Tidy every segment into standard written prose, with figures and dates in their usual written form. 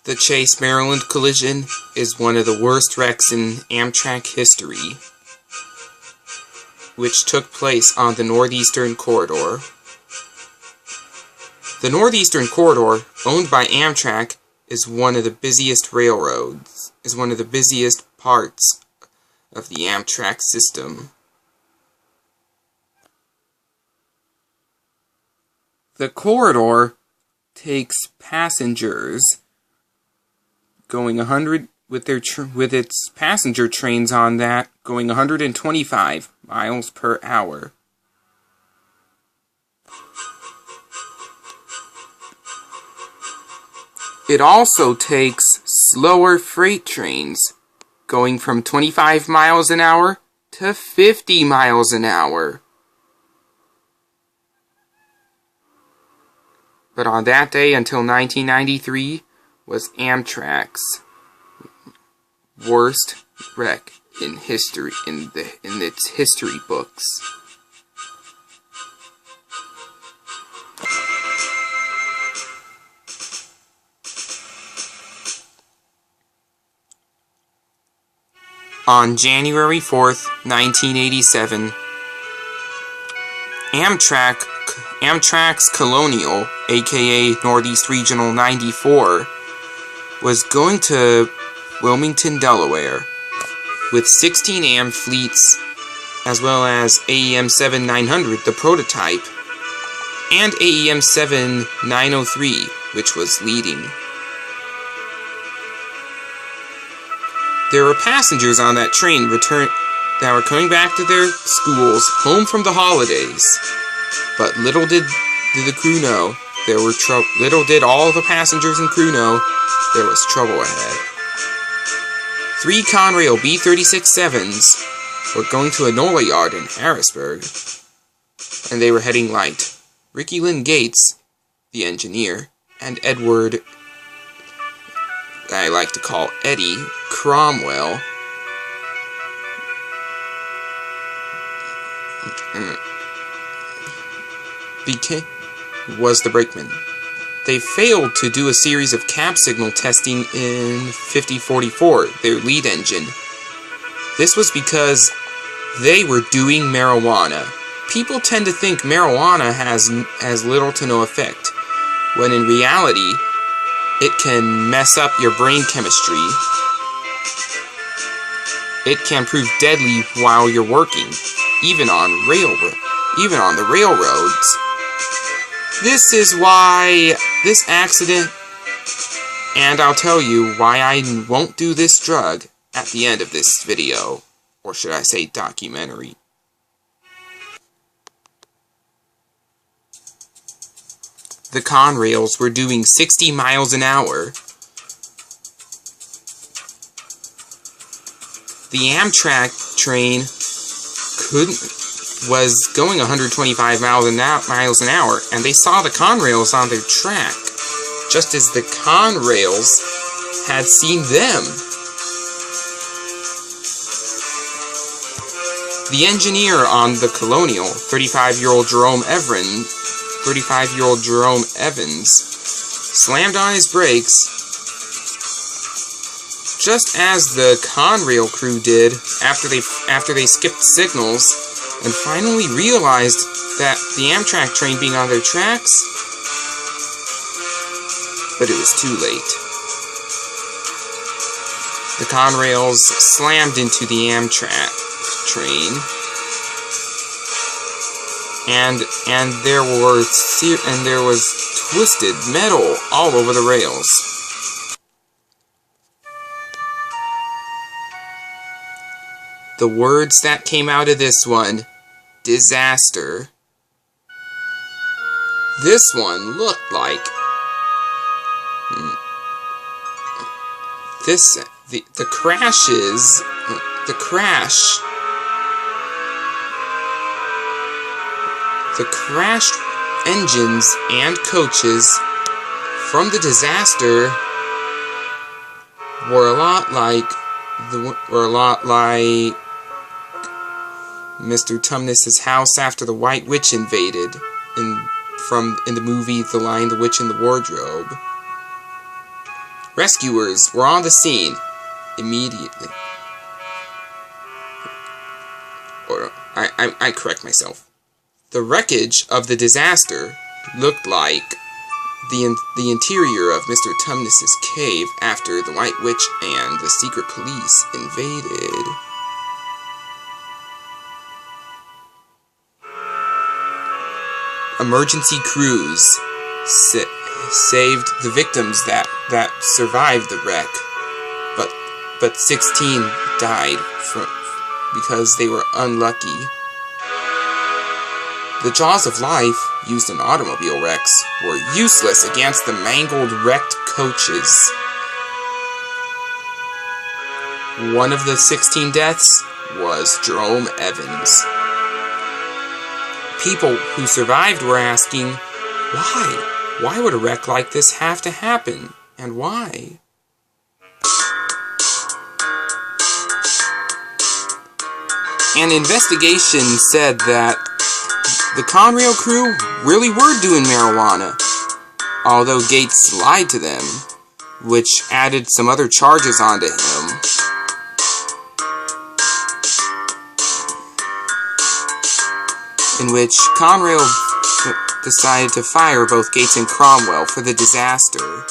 The Chase, Maryland collision is one of the worst wrecks in Amtrak history, which took place on the Northeastern Corridor. The Northeastern Corridor, owned by Amtrak, is one of the busiest railroads, is one of the busiest parts of the Amtrak system. The corridor takes passengers going 100 with its passenger trains on that going 125 miles per hour. It also takes slower freight trains going from 25 miles an hour to 50 miles an hour. But on that day until 1993 was Amtrak's worst wreck in history, in its history books. On January 4th, 1987, Amtrak's Colonial, aka Northeast Regional 94, was going to Wilmington, Delaware, with 16 AM fleets, as well as AEM 7900, the prototype, and AEM 7903, which was leading. There were passengers on that train that were coming back to their schools, home from the holidays. But little did the crew know, little did all the passengers and crew know, there was trouble ahead. 3 Conrail B-36-7s were going to a NOLA yard in Harrisburg, and they were heading light. Ricky Lynn Gates, the engineer, and Edward, I like to call Eddie Cromwell, was the brakeman. They failed to do a series of cab signal testing in 5044, their lead engine. This was because they were doing marijuana. People tend to think marijuana has little to no effect, when in reality, it can mess up your brain chemistry. It can prove deadly while you're working, even on the railroads. This is why this accident, and I'll tell you why I won't do this drug at the end of this video, or should I say documentary. The Conrails were doing 60 miles an hour. The Amtrak train was going 125 miles an hour, and they saw the Conrails on their track, just as the Conrails had seen them. The engineer on the Colonial, 35-year-old Jerome Evans, slammed on his brakes, just as the Conrail crew did after they skipped signals and finally realized that the Amtrak train being on their tracks, but it was too late. The Conrails slammed into the Amtrak train, and there was twisted metal all over the rails. The words that came out of this one: disaster. This one looked like the crashed engines and coaches from the disaster were a lot like Mr. Tumnus's house after the White Witch invaded in the movie The Lion, the Witch, and the Wardrobe. Rescuers were on the scene immediately. Or, I correct myself. The wreckage of the disaster looked like the interior of Mr. Tumnus's cave after the White Witch and the secret police invaded. Emergency crews saved the victims that survived the wreck, but 16 died because they were unlucky. The jaws of life, used in automobile wrecks, were useless against the mangled, wrecked coaches. One of the 16 deaths was Jerome Evans. People who survived were asking, why? Why would a wreck like this have to happen? And why? An investigation said that the Conrail crew really were doing marijuana, although Gates lied to them, which added some other charges onto him. In which Conrail decided to fire both Gates and Cromwell for the disaster.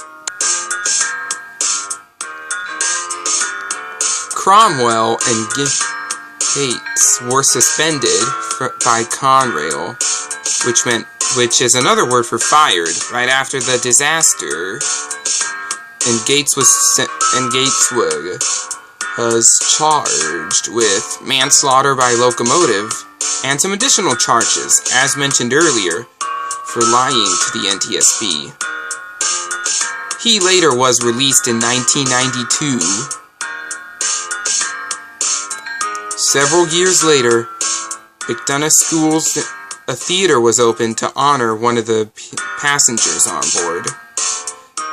Cromwell and Gates were suspended by Conrail, which is another word for fired, right after the disaster. And Gates was charged with manslaughter by locomotive and some additional charges, as mentioned earlier, for lying to the NTSB. He later was released in 1992. Several years later, McDonough Schools, a theater was opened to honor one of the passengers on board,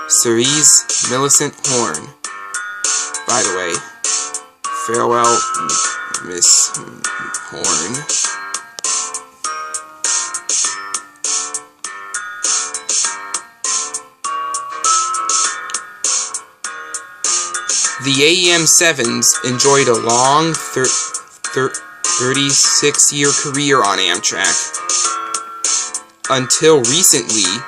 Cerise Millicent Horn. By the way, farewell, Miss Horn. The AEM 7s enjoyed a long 36-year career on Amtrak, until recently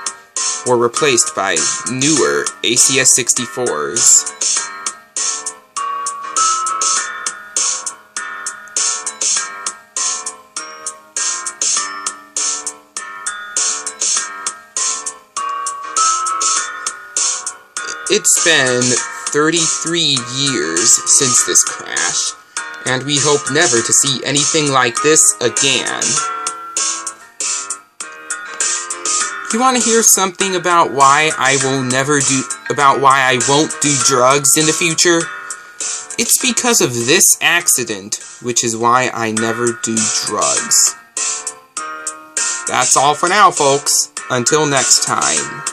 were replaced by newer ACS 64s. It's been 33 years since this crash, and we hope never to see anything like this again. You want to hear something about why I won't do drugs in the future? It's because of this accident, which is why I never do drugs. That's all for now, folks. Until next time.